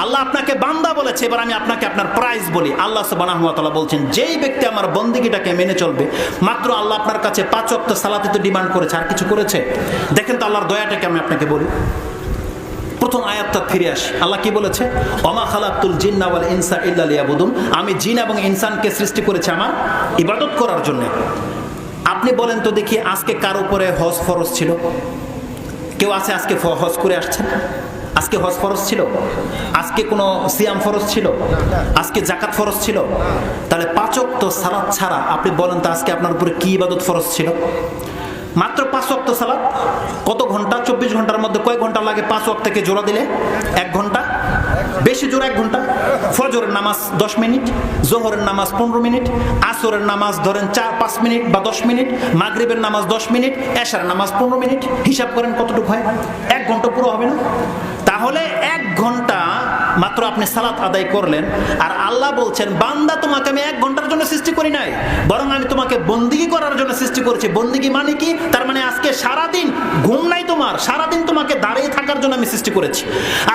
আল্লাহ আপনাকে বান্দা বলেছে, এবার আমি আপনাকে আপনার প্রাইস বলি। আল্লাহ সুবহানাহু ওয়া তাআলা বলছেন, যেই ব্যক্তি আমার বন্দেগীটাকে মেনে চলবে, মাত্র আল্লাহ আপনার কাছে 5 ওয়াক্ত সালাতে তো ডিমান্ড করেছে, আর কিছু করেছে? দেখেন তো আল্লাহর দয়াটাকে আমি আপনাকে বলি। প্রথম আয়াতটা ফিরে আসি, আল্লাহ কি বলেছে? ওমা খালাকতুল জিন্না ওয়াল ইনসা ইল্লা লিয়াবুদুন, আমি জিন এবং ইনসানকে সৃষ্টি করেছি আমার ইবাদত করার জন্য। আপনি বলেন তো দেখি, আজকে কার উপরে হজ ফরজ ছিল? কেউ আছে আজকে হজ করে আসছেন? আজকে হজ ফরজ ছিল? আজকে কোনো সিয়াম ফরজ ছিল? আজকে জাকাত ফরজ ছিল? তাহলে 5 ওয়াক্ত সালাত ছাড়া আপনি বলেন তো আজকে আপনার উপরে কি ইবাদত ফরজ ছিল? মাত্র 5 ওয়াক্ত সালাত। কত ঘন্টা? 24 ঘন্টার মধ্যে কয় ঘন্টা লাগে 5 ওয়াক্তকে জোড়া দিলে? 1 ঘন্টা, বেশি জোর 1 ঘন্টা। ফজরের নামাজ 10 মিনিট, জোহরের নামাজ 15 মিনিট, আসরের নামাজ ধরেন 4-5 মিনিট বা 10 মিনিট, মাগরিবের নামাজ 10 মিনিট, এশার নামাজ 15 মিনিট। হিসাব করেন কতটুকু হয়? 1 ঘন্টা পুরো হবে না? তাহলে 1 ঘন্টা মাত্র আপনি সালাত আদায় করলেন, আর আল্লাহ বলছেন, বান্দা তোমাকে আমি 1 ঘন্টার জন্য সৃষ্টি করি নাই, বরং আমি তোমাকে বন্দেগী করার জন্য সৃষ্টি করেছি। বন্দেগী মানে কি? তার মানে আজকে সারাদিন ঘুম নাই তোমার, সারাদিন তোমাকে দাঁড়িয়ে থাকার জন্য আমি সৃষ্টি করেছি।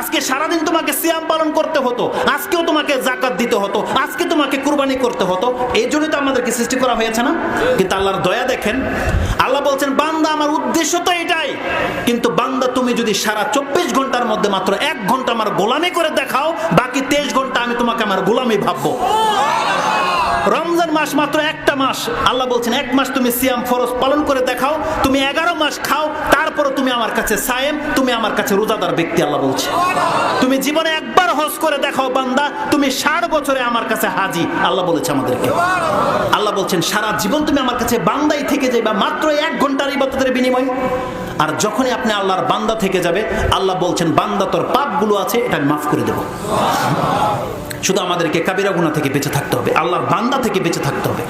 আজকে সারাদিন তোমাকে সিয়াম পালন করতে হতো, আজকেও তোমাকে যাকাত দিতে হতো, আজকে তোমাকে কুরবানি করতে হতো। এই জন্যই তো আমাদেরকে সৃষ্টি করা হয়েছে না? কিন্তু আল্লাহর দয়া দেখেন, আল্লাহ বলছেন, বান্দা আমার উদ্দেশ্য তো এটাই, কিন্তু বান্দা তুমি যদি সারা 24 ঘন্টার মধ্যে মাত্র 1 ঘন্টা আমার গোলামি করে দেখাও, বাকি 23 ঘন্টা আমি তোমাকে আমার গোলামি ভাববো। রমজান মাস মাত্র একটা মাস, আল্লাহ বলছেন 1 মাস তুমি সিয়াম ফরজ পালন করে দেখাও, তুমি 11 মাস খাও, তারপরে তুমি আমার কাছে সায়েম, তুমি আমার কাছে রোজাদার ব্যক্তি। আল্লাহ বলছে, তুমি জীবনে একবার হজ করে দেখাও বান্দা, তুমি 60 বছরে আমার কাছে হাজি। আল্লাহ বলেছে আমাদেরকে, আল্লাহ বলছেন সারা জীবন তুমি আমার কাছে বান্দাই থেকে যাইবা, মাত্র 1 ঘন্টার ইবাদতের বিনিময়। আর যখনই আপনি আল্লাহর বান্দা থেকে যাবে, আল্লাহ বলছেন, বান্দা তোর পাপগুলো আছে, এটা আমি মাফ করে দেব। শুধু আমাদেরকে কাবিরা গুনাহ থেকে বেঁচে থাকতে হবে, আল্লাহর বান্দা থেকে বেঁচে থাকতে হবে।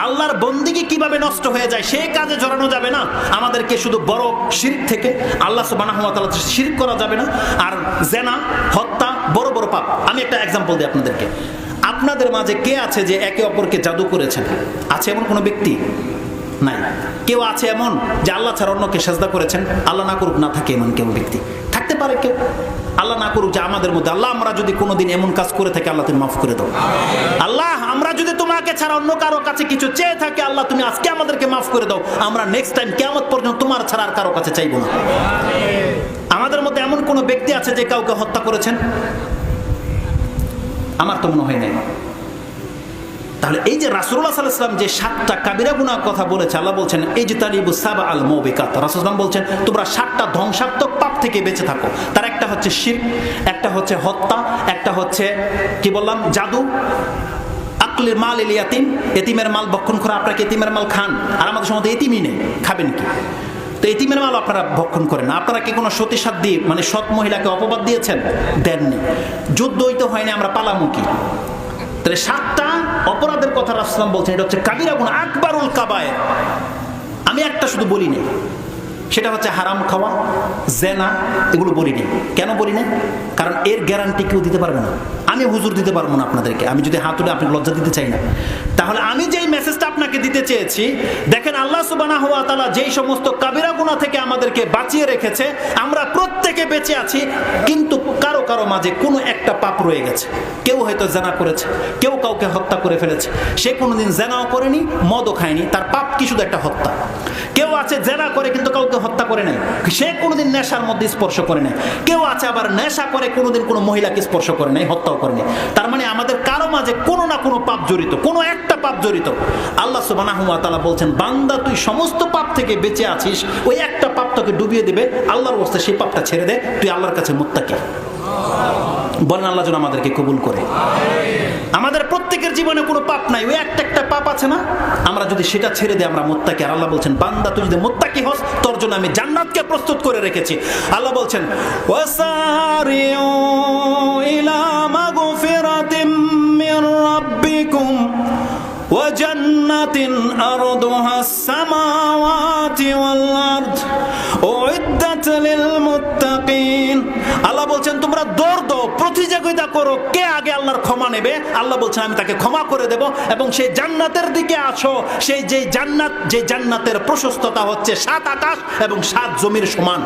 আল্লাহর বন্দেগী কিভাবে নষ্ট হয়ে যায় সেই কাজে জড়ানো যাবে না। আমাদেরকে শুধু বড় শিরক থেকে, আল্লাহ সুবহানাহু ওয়া তাআলা শিরক করা যাবে না। আর জেনা, হত্যা বড় বড় পাপ। আমি একটা এক্সাম্পল দিই আপনাদেরকে। আপনাদের মাঝে কে আছে যে একে অপরকে জাদু করেছেন? আছে এমন কোনো ব্যক্তি? নাই। কেউ আছে এমন যে আল্লাহ ছাড়া অন্যকে সেজদা করেছেন? আল্লাহ না করুক, না থাকে এমন কেউ ব্যক্তি থাকতে পারে কেউ? আল্লাহ না করুক যে আমাদের মধ্যে, আল্লাহ আমরা যদি কোনোদিন এমন কাজ করে থাকি, আল্লাহ তুমি মাফ করে দাও। আল্লাহ আমরা যদি তোমাকে ছাড়া অন্য কারো কাছে কিছু চেয়ে থাকি, আল্লাহ তুমি আজকে আমাদেরকে মাফ করে দাও। আমরা নেক্সট টাইম কিয়ামত পর্যন্ত তোমার ছাড়া আর কারো কাছে চাইবো না। আমাদের মধ্যে এমন কোন ব্যক্তি আছে যে কাউকে হত্যা করেছেন? আমার তো মনে হয় নাই। তাহলে এই যে রাসূলুল্লাহ সাল্লাল্লাহু আলাইহি ওয়াসাল্লাম যে 7টা কাবিরা গুনাহ কথা বলেছে, আল্লাহ বলছেন ইজতানিবু সাবআল মুবিকাত। রাসূলুল্লাহ বলছেন তোমরা 7টা ধ্বংসাত্মক পাপ থেকে বেঁচে থাকো। তার একটা হচ্ছে শিরক, একটা হচ্ছে হত্যা, একটা হচ্ছে কি বললাম জাদু, আকলিল মাল ইল ইয়াতিম, এতিমের মাল ভক্ষণ করা। আপনাকে এতিমের মাল খান, আর আমাদের সমাজে এতিমই নেই, খাবেন কি? তো এতিমের মাল আপনারা ভক্ষণ করেন। আপনারা কি কোনো সতী সাধ্বী মানে সৎ মহিলাকে অপবাদ দিয়েছেন? দেননি। যুদ্ধ হইতে হয়নি, আমরা পালামুখী। তাহলে 7টা অপরাধের কথা রাসূলুল্লাহ বলছেন, এটা হচ্ছে কাবিরা গুনাহ, আকবারুল কাবায়ের। আমি একটা শুধু বলি না, সেটা হচ্ছে হারাম খাওয়া, জেনা, এগুলো বলি না। কেন বলি না? কারণ এর গ্যারান্টি কেউ দিতে পারবে না। আমি হুজুর দিতে পারবো না আপনাদেরকে। আমি যদি হাত তুলে আপনাকে লজ্জা দিতে চাই না। তাহলে আমি যেই মেসেজটা আপনাকে দিতে চেয়েছি, দেখেন আল্লাহ সুবহানাহু ওয়া তাআলা যেই সমস্ত কাবিরা গুনাহ থেকে আমাদেরকে বাঁচিয়ে রেখেছে, আমরা প্রত্যেকে বেঁচে আছি, কিন্তু কারো কারো মাঝে কোনো একটা পাপ রয়ে গেছে। কেউ হয়তো জেনা করেছে, কেউ কাউকে হত্যা করে ফেলেছে। সে কোনোদিন জেনাও করেনি, মদও খায়নি, তার পাপ কি শুধু একটা হত্যা। কেউ আছে জেনা করে কিন্তু কাউকে হত্যা করে নাই, সে কোনোদিন নেশার মধ্যে স্পর্শ করে নাই। কেউ আছে আবার নেশা করে কোনোদিন কোনো মহিলাকে স্পর্শ করে নাই, হত্যাও করেনি। তার মানে আমাদের কারো মাঝে কোনো না কোনো পাপ জড়িত, কোনো একটা পাপ জড়িত। আল্লাহ সুবহানাহু ওয়া তাআলা বলছেন, বান্দা তুই সমস্ত পাপ থেকে বেঁচে আছিস, ওই একটা পাপ তোকে ডুবিয়ে দিবে, আল্লাহর ওয়াস্তে সেই পাপটা ছেড়ে দে, তুই আল্লাহর কাছে মুত্তাকি। বলেন আল্লাহ যেন আমাদেরকে কবুল করে। আমাদের প্রত্যেকের জীবনে কোনো পাপ নাই, ওই একটা পাপ আছে না, আমরা যদি সেটা ছেড়ে দিই আমরা মুত্তাকি। আর আল্লাহ বলছেন, বান্দা তুই যদি মুত্তাকি হস, তোর জন্য আমি জান্নাতকে প্রস্তুত করে রেখেছি। আল্লাহ বলছেন, ওয়াসারিউ ইলা মাগফিরাতিম মির রাব্বিকুম ওয়া জান্নাতিন আরদুহাস সামাওয়াতি ওয়াল আরদ উইদ্দাত লিল মুত্তাকিন। আল্লাহ বলছেন তোমরা দৌড় দাও, প্রতিযোগিতা করো কে আগে আল্লাহর ক্ষমা নেবে। আল্লাহ বলছেন আমি তাকে ক্ষমা করে দেব। এবং সেই জান্নাতের দিকে আসো, সেই যে জান্নাতের প্রশস্ততা হচ্ছে 7 আকাশ এবং 7 জমির সমান।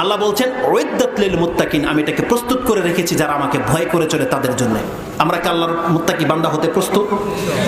আল্লাহ বলছেন উইদ্দাত লিল মুত্তাকিন, আমি এটাকে প্রস্তুত করে রেখেছি যারা আমাকে ভয় করে চলে তাদের জন্য। আমরা কি আল্লাহর মুত্তাকি বান্দা হতে প্রস্তুত?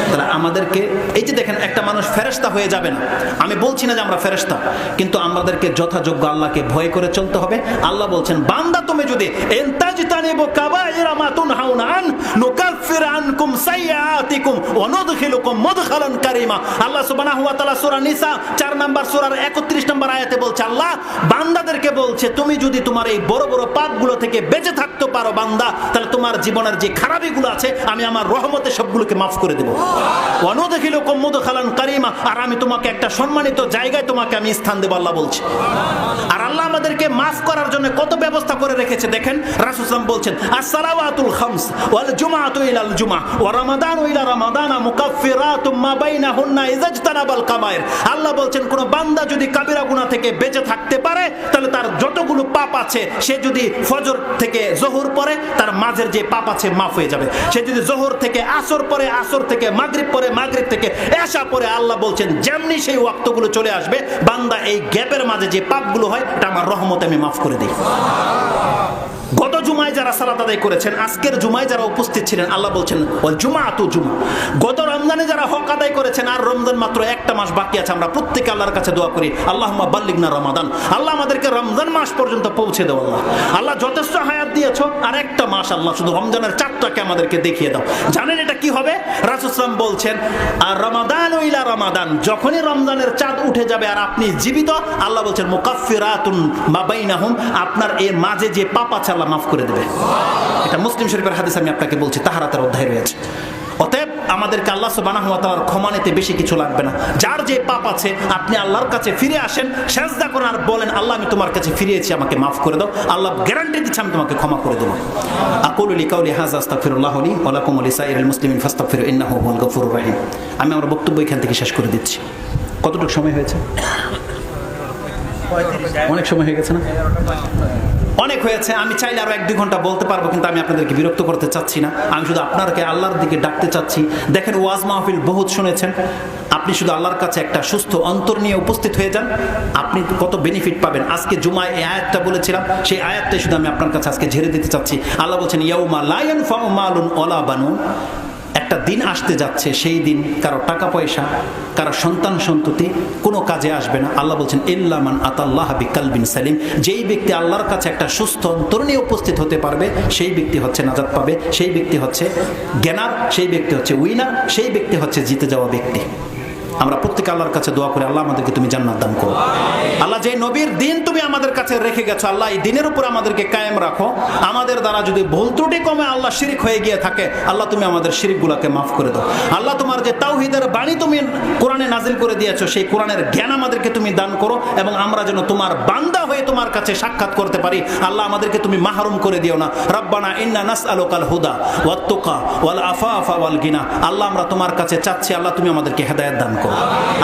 তাহলে আমাদেরকে এই যে দেখেন, একটা মানুষ ফেরেশতা হয়ে যাবে না, আমি বলছি না যে আমরা ফেরেশতা, কিন্তু আমাদেরকে যথাযোগ্য আল্লাহকে ভয় করে চলতে হবে। আল্লাহ বলছেন বান্দা তুমি যদি ইনতাজতানিবু কাবাইরা মা তুনহাউনা আন নুকাফির আনকুম সাইয়্যাতিকুম ওয়া নুদখিলুকুম মুদখালান কারীমা। আল্লাহ সুবহানাহু ওয়া তাআলা সূরা নিসা 4 নম্বর সূরার 31 নম্বর আয়াতে বলছে, আল্লাহ বান্দাদেরকে বলছে তুমি যদি তোমার এই বড় বড় পাপগুলো থেকে বেঁচে থাকতে পারো বান্দা, তাহলে তোমার জীবনের যে খারাপিগুলো আছে আমি আমার রহমতে সবগুলোকে মাফ করে দেব। ওয়া নুদখিলুকুম মুদখালান কারীমা, আর আমি তোমাকে একটা সম্মানিত জায়গায় তোমাকে আমি স্থান দেব আল্লাহ বলছে। আর আল্লাহ আমাদেরকে মাফ করার জন্য কত ব্যবস্থা করে রেখেছে দেখেন। রাসূল সাল্লাল্লাহু আলাইহি ওয়াসাল্লাম বলছেন আসসালাওয়াতুল খামস ওয়াল জুমআতু ইলাল জুমআ ওয়া রমাদানু ইলা রমাদানা মুকাফফিরাতুম মা বাইনাহুন্না ইযাজতানাবাল কাবায়ের। আল্লাহ বলছেন কোন বান্দা যদি কাবিরা গুনাহ থেকে বেঁচে থাকতে পারে, তাহলে তার যতগুলো পাপ আছে, সে যদি ফজর থেকে জোহর পড়ে তার মাঝের যে পাপ আছে মাফ হয়ে যাবে। সে যদি জোহর থেকে আসর পড়ে, আসর থেকে মাগরিব পড়ে, মাগরিব থেকে এশা পড়ে, আল্লাহ বলছেন যেমনি সেই ওয়াক্তগুলো চলে আসবে, বান্দা এই গ্যাপের মাঝে যে পাপগুলো হয় এটা আমার রহমতে আমি মাফ করে দিই। গত জুমায় যারা সালাত আদায় করেছেন, আজকের জুমায় যারা উপস্থিত ছিলেন, আল্লাহ বলছেন ওয়াল জুমআতু জুমআ। গত রমজানে যারা হক আদায় করেছেন, আর রমজান মাত্র একটা মাস বাকি আছে, আমরা প্রত্যেকে আল্লাহর কাছে দোয়া করি আল্লাহুম্মা বাল্লিগনা রমাদান, আল্লাহ আমাদেরকে রমজান মাস পর্যন্ত পৌঁছে দাও। আল্লাহ আল্লাহ যথেষ্ট হায়াত দিয়েছো, আর একটা মাস আল্লাহ শুধু রমজানের চাঁদটাকে আমাদেরকে দেখিয়ে দাও। জানেন এটা কি হবে? রাসূল সাল্লাল্লাহু আলাইহি ওয়াসাল্লাম বলছেন আর রমাদান ইলা রমাদান, যখনই রমজানের চাঁদ উঠে যাবে আর আপনি জীবিত, আল্লাহ বলছেন মুকাফফিরাতুন মা বাইনাহুম, আপনার এর মাঝে যে পাপ আছে আল্লাহ মাফ করে দেবে। এটা মুসলিম শরীফের হাদিস, আমি আপনাকে বলছি, তাহারাতের অধ্যায় রয়েছে। অতএব আমাদেরকে আল্লাহ সুবহানাহু ওয়া তাআলার ক্ষমা নিতে বেশি কিছু লাগবে না। যার যে পাপ আছে আপনি আল্লাহর কাছে ফিরে আসেন, সেজদা করেন আর বলেন আল্লাহ আমি তোমার কাছে ফিরেছি, আমাকে মাফ করে দাও। আল্লাহ গ্যারান্টি দিচ্ছে আমি তোমাকে ক্ষমা করে দেব। আকুলু লিকাউলি হাযা আস্তাগফিরুল্লাহ লি ওয়া লাকুম ওয়া লিসাইরিল মুসলিমিন ফাস্তাগফিরু ইন্নাহু হুয়াল গফুরুর রহিম। আমি আমার বক্তব্য এখান থেকে শেষ করে দিচ্ছি। কতটুকু সময় হয়েছে? অনেক সময় হয়ে গেছে না? অনেক হয়েছে। আমি চাইলে আরো 1-2 ঘন্টা বলতে পারবো, কিন্তু আমি আপনাদেরকে বিরক্ত করতে চাচ্ছি না। আমি শুধু আপনাকে আল্লাহর দিকে ডাকতে চাচ্ছি। দেখেন ওয়াজ মাহফিল বহুত শুনেছেন, আপনি শুধু আল্লাহর কাছে একটা সুস্থ অন্তর নিয়ে উপস্থিত হয়ে যান, আপনি কত বেনিফিট পাবেন। আজকে জুমায় এই আয়াতটা বলেছিলাম, সেই আয়াতটাই শুধু আমি আপনার কাছে আজকে ঝেড়ে দিতে চাচ্ছি। আল্লাহ বলছেন ইয়াউমা লা ইয়ানফাউ মালুন ওয়ালা বানুন, একটা দিন আসতে যাচ্ছে, সেই দিন কারো টাকা পয়সা, কারো সন্তান সন্ততি কোনো কাজে আসবে না। আল্লাহ বলছেন ইল্লা মান আতাল্লাহ বিকালবিন সালিম, যেই ব্যক্তি আল্লাহর কাছে একটা সুস্থ অন্তর নিয়ে উপস্থিত হতে পারবে, সেই ব্যক্তি হচ্ছে নাজাত পাবে, সেই ব্যক্তি হচ্ছে জ্ঞানার, সেই ব্যক্তি হচ্ছে উইনার, সেই ব্যক্তি হচ্ছে জিতে যাওয়া ব্যক্তি। আমরা প্রত্যেকে আল্লাহর কাছে দোয়া করি আল্লাহ আমাদেরকে তুমি জান্নাত দান করো। আল্লাহ যে নবীর দিন তুমি আমাদের কাছে রেখে গেছো, আল্লাহ এই দিনের উপর আমাদেরকে কায়েম রাখো। আমাদের দ্বারা যদি ভুল ত্রুটি কমে আল্লাহ শিরিক হয়ে গিয়ে থাকে, আল্লাহ তুমি আমাদের শিরিকগুলোকে মাফ করে দাও। আল্লাহ তোমার যে তাওহীদের বাণী তুমি কোরআনে নাজিল করে দিয়েছো, সেই কোরআনের জ্ঞান আমাদেরকে তুমি দান করো, এবং আমরা যেন তোমার বান্দা হয়ে তোমার কাছে সাক্ষাৎ করতে পারি। আল্লাহ আমাদেরকে তুমি মাহরুম করে দিও না। রব্বানা ইন্না নাসআলুকাল হুদা ওয়াত তুকা ওয়াল আফাফা ওয়াল গিনা। আল্লাহ আমরা তোমার কাছে চাচ্ছি, আল্লাহ তুমি আমাদেরকে হেদায়েত দান করো।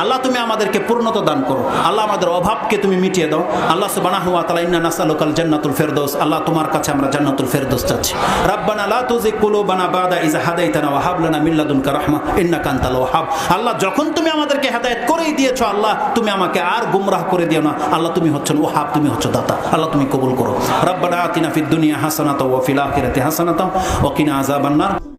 আল্লাহ তুমি আমাদেরকে পূর্ণতা দান করো। আল্লাহ আমাদের অভাবকে তুমি মিটিয়ে দাও। আল্লাহ সুবহানাহু ওয়া তাআলা ইন্না নাসআলুকাল জান্নাতুল ফিরদাউস, আল্লাহ তোমার কাছে আমরা জান্নাতুল ফিরদাউস চাচ্ছি। রব্বানা লা তুযিগ কুলুবানা বাদা ইয হাদাইতানা ওয়া হাব লানা মিন লাদুনকা রাহমা ইন্নাকা আনতাল ওয়াহ্হাব। আল্লাহ যখন তুমি আমাদেরকে হেদায়েত করেই দিয়েছো, আল্লাহ তুমি আমাকে আর গুমরাহ করে দিও না। আল্লাহ তুমি হচ্ছেন ওয়াহাব, তুমি হচ্ছ দাতা। আল্লাহ তুমি কবুল করো। রব্বানা আতিনা ফিদ দুনিয়া হাসানাতাও ওয়া ফিল আখিরাতি হাসানাতাও ওয়া কিনা আযাবান নার।